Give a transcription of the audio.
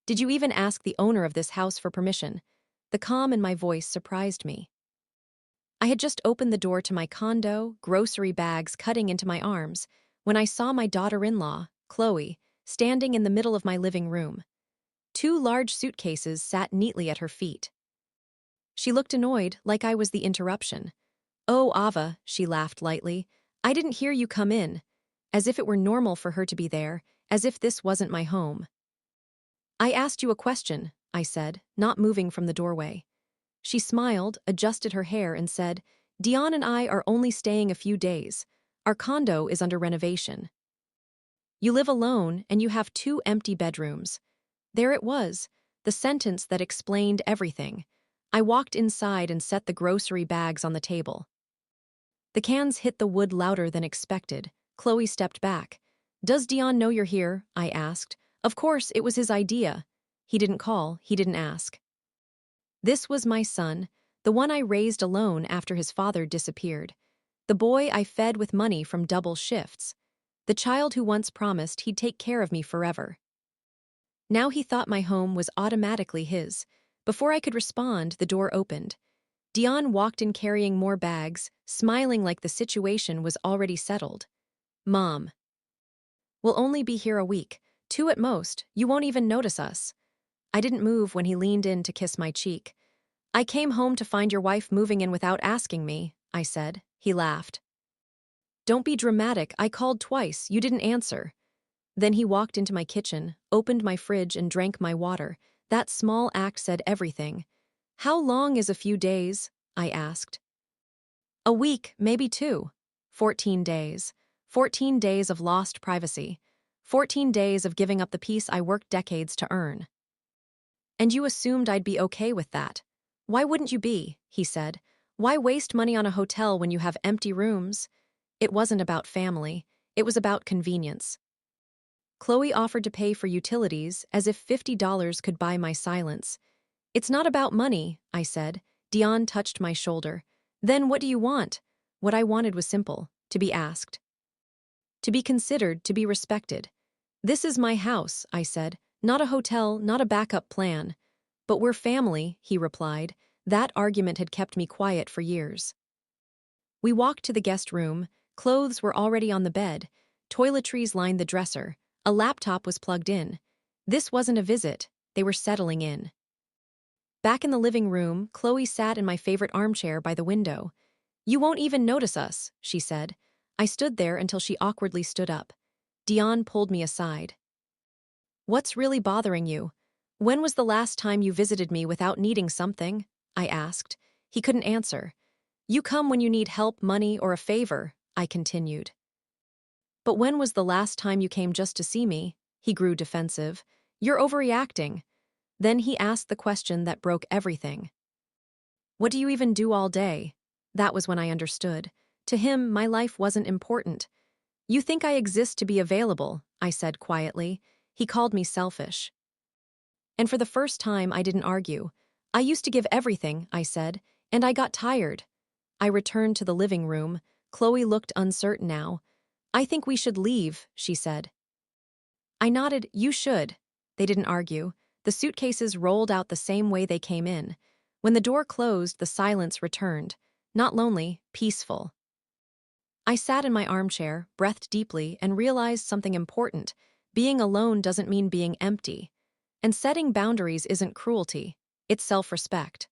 Did you even ask the owner of this house for permission? The calm in my voice surprised me. I had just opened the door to my condo, grocery bags cutting into my arms, when I saw my daughter-in-law, Chloe, standing in the middle of my living room. Two large suitcases sat neatly at her feet. She looked annoyed, like I was the interruption. "Oh, Ava," she laughed lightly, "I didn't hear you come in," as if it were normal for her to be there, as if this wasn't my home. "I asked you a question," I said, not moving from the doorway. She smiled, adjusted her hair, and said, "Dion and I are only staying a few days. Our condo is under renovation. You live alone, and you have two empty bedrooms." There it was, the sentence that explained everything. I walked inside and set the grocery bags on the table. The cans hit the wood louder than expected. Chloe stepped back. "Does Dion know you're here?" I asked. Of course, it was his idea. He didn't call, he didn't ask. This was my son, the one I raised alone after his father disappeared. The boy I fed with money from double shifts. The child who once promised he'd take care of me forever. Now he thought my home was automatically his. Before I could respond, the door opened. Dion walked in carrying more bags, smiling like the situation was already settled. "Mom, we'll only be here a week, 2 at most, you won't even notice us." I didn't move when he leaned in to kiss my cheek. "I came home to find your wife moving in without asking me," I said. He laughed. "Don't be dramatic, I called twice, you didn't answer." Then he walked into my kitchen, opened my fridge and drank my water. That small act said everything. "How long is a few days?" I asked. "A week, maybe 2. 14 days. 14 days of lost privacy. 14 days of giving up the peace I worked decades to earn." "And you assumed I'd be okay with that. Why wouldn't you be?" he said. "Why waste money on a hotel when you have empty rooms?" It wasn't about family. It was about convenience. Chloe offered to pay for utilities as if $50 could buy my silence. "It's not about money," I said. Dion touched my shoulder. "Then what do you want?" What I wanted was simple: to be asked. To be considered, to be respected. "This is my house," I said. "Not a hotel, not a backup plan." "But we're family," he replied. That argument had kept me quiet for years. We walked to the guest room. Clothes were already on the bed. Toiletries lined the dresser. A laptop was plugged in. This wasn't a visit. They were settling in. Back in the living room, Chloe sat in my favorite armchair by the window. "You won't even notice us," she said. I stood there until she awkwardly stood up. Dion pulled me aside. "What's really bothering you? When was the last time you visited me without needing something?" I asked. He couldn't answer. "You come when you need help, money, or a favor," I continued. "But when was the last time you came just to see me?" He grew defensive. "You're overreacting." Then he asked the question that broke everything. "What do you even do all day?" That was when I understood. To him, my life wasn't important. "You think I exist to be available," I said quietly. He called me selfish. And for the first time, I didn't argue. "I used to give everything," I said, "and I got tired." I returned to the living room. Chloe looked uncertain now. "I think we should leave," she said. I nodded. "You should." They didn't argue. The suitcases rolled out the same way they came in. When the door closed, the silence returned. Not lonely, peaceful. I sat in my armchair, breathed deeply, and realized something important. Being alone doesn't mean being empty. And setting boundaries isn't cruelty. It's self-respect.